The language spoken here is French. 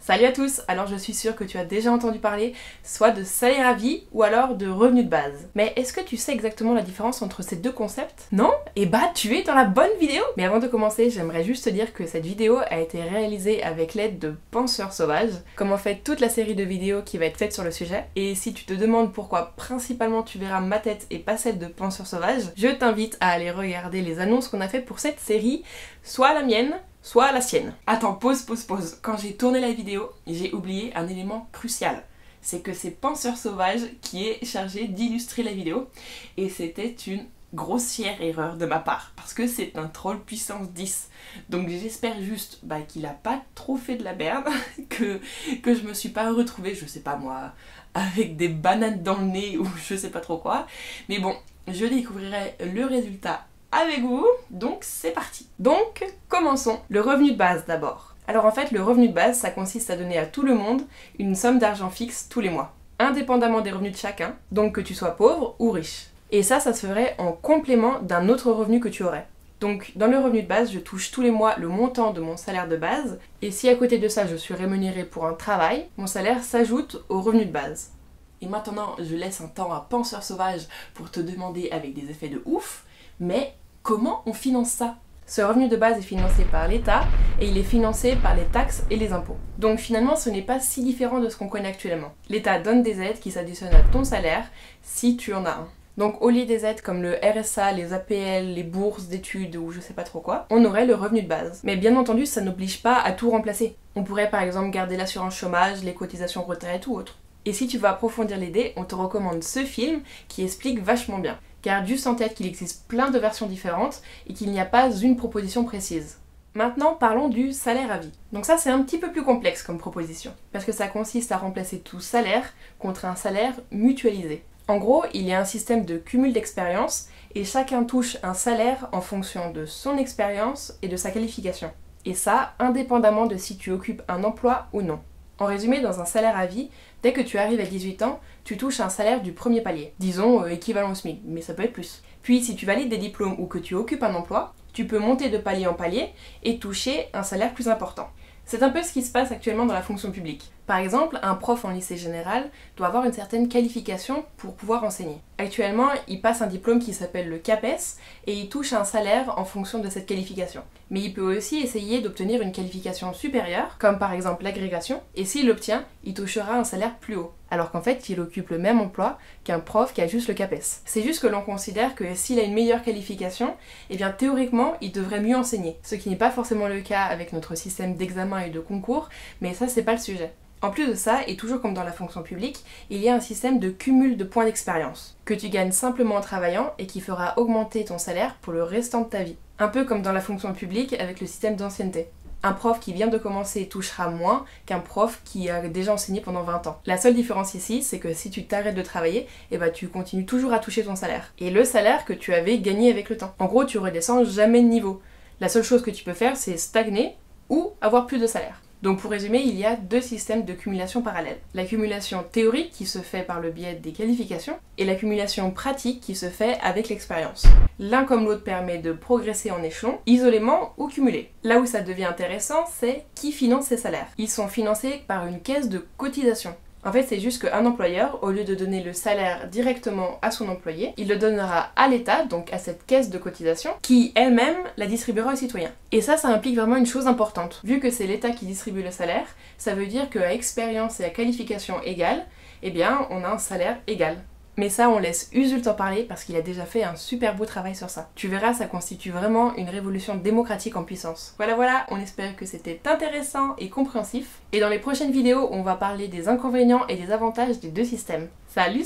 Salut à tous! Alors je suis sûre que tu as déjà entendu parler soit de salaire à vie ou alors de revenu de base. Mais est-ce que tu sais exactement la différence entre ces deux concepts? Non? Eh bah tu es dans la bonne vidéo! Mais avant de commencer, j'aimerais juste te dire que cette vidéo a été réalisée avec l'aide de Penseurs Sauvages, comme en fait toute la série de vidéos qui va être faite sur le sujet. Et si tu te demandes pourquoi principalement tu verras ma tête et pas celle de Penseurs Sauvages, je t'invite à aller regarder les annonces qu'on a fait pour cette série, soit la mienne, soit la sienne. Attends, pause. Quand j'ai tourné la vidéo, j'ai oublié un élément crucial. C'est que c'est Penseurs Sauvages qui est chargé d'illustrer la vidéo. Et c'était une grossière erreur de ma part. Parce que c'est un troll puissance 10. Donc j'espère juste qu'il a pas trop fait de la merde. que je me suis pas retrouvée, je sais pas moi, avec des bananes dans le nez ou je sais pas trop quoi. Mais bon, je découvrirai le résultat avec vous, donc c'est parti. Donc, commençons. Le revenu de base d'abord. Alors en fait, le revenu de base, ça consiste à donner à tout le monde une somme d'argent fixe tous les mois, indépendamment des revenus de chacun, donc que tu sois pauvre ou riche. Et ça se ferait en complément d'un autre revenu que tu aurais. Donc dans le revenu de base, je touche tous les mois le montant de mon salaire de base, et si à côté de ça je suis rémunérée pour un travail, mon salaire s'ajoute au revenu de base. Et maintenant, je laisse un temps à Penseurs Sauvages pour te demander avec des effets de ouf, mais comment on finance ça? Ce revenu de base est financé par l'État et il est financé par les taxes et les impôts. Donc finalement, ce n'est pas si différent de ce qu'on connaît actuellement. L'État donne des aides qui s'additionnent à ton salaire si tu en as un. Donc au lieu des aides comme le RSA, les APL, les bourses d'études ou je sais pas trop quoi, on aurait le revenu de base. Mais bien entendu, ça n'oblige pas à tout remplacer. On pourrait par exemple garder l'assurance chômage, les cotisations retraite ou autre. Et si tu veux approfondir l'idée, on te recommande ce film qui explique vachement bien. Garde juste en tête qu'il existe plein de versions différentes et qu'il n'y a pas une proposition précise. Maintenant, parlons du salaire à vie. Donc ça, c'est un petit peu plus complexe comme proposition, parce que ça consiste à remplacer tout salaire contre un salaire mutualisé. En gros, il y a un système de cumul d'expérience et chacun touche un salaire en fonction de son expérience et de sa qualification. Et ça, indépendamment de si tu occupes un emploi ou non. En résumé, dans un salaire à vie, dès que tu arrives à 18 ans, tu touches un salaire du premier palier, disons équivalent au SMIC, mais ça peut être plus. Puis si tu valides des diplômes ou que tu occupes un emploi, tu peux monter de palier en palier et toucher un salaire plus important. C'est un peu ce qui se passe actuellement dans la fonction publique. Par exemple, un prof en lycée général doit avoir une certaine qualification pour pouvoir enseigner. Actuellement, il passe un diplôme qui s'appelle le CAPES et il touche un salaire en fonction de cette qualification. Mais il peut aussi essayer d'obtenir une qualification supérieure, comme par exemple l'agrégation, et s'il l'obtient, il touchera un salaire plus haut. Alors qu'en fait, il occupe le même emploi qu'un prof qui a juste le CAPES. C'est juste que l'on considère que s'il a une meilleure qualification, eh bien théoriquement, il devrait mieux enseigner. Ce qui n'est pas forcément le cas avec notre système d'examen et de concours, mais ça c'est pas le sujet. En plus de ça, et toujours comme dans la fonction publique, il y a un système de cumul de points d'expérience, que tu gagnes simplement en travaillant et qui fera augmenter ton salaire pour le restant de ta vie. Un peu comme dans la fonction publique avec le système d'ancienneté. Un prof qui vient de commencer touchera moins qu'un prof qui a déjà enseigné pendant 20 ans. La seule différence ici, c'est que si tu t'arrêtes de travailler, tu continues toujours à toucher ton salaire. Et le salaire que tu avais gagné avec le temps. En gros, tu redescends jamais de niveau. La seule chose que tu peux faire, c'est stagner ou avoir plus de salaire. Donc pour résumer, il y a deux systèmes de cumulation parallèles. L'accumulation théorique qui se fait par le biais des qualifications et l'accumulation pratique qui se fait avec l'expérience. L'un comme l'autre permet de progresser en échelon, isolément ou cumulé. Là où ça devient intéressant, c'est qui finance ces salaires. Ils sont financés par une caisse de cotisation. En fait, c'est juste qu'un employeur, au lieu de donner le salaire directement à son employé, il le donnera à l'État, donc à cette caisse de cotisation, qui elle-même la distribuera aux citoyens. Et ça implique vraiment une chose importante. Vu que c'est l'État qui distribue le salaire, ça veut dire qu'à expérience et à qualification égale, on a un salaire égal. Mais ça, on laisse Usul t'en parler parce qu'il a déjà fait un super beau travail sur ça. Tu verras, ça constitue vraiment une révolution démocratique en puissance. Voilà, on espère que c'était intéressant et compréhensif. Et dans les prochaines vidéos, on va parler des inconvénients et des avantages des deux systèmes. Salut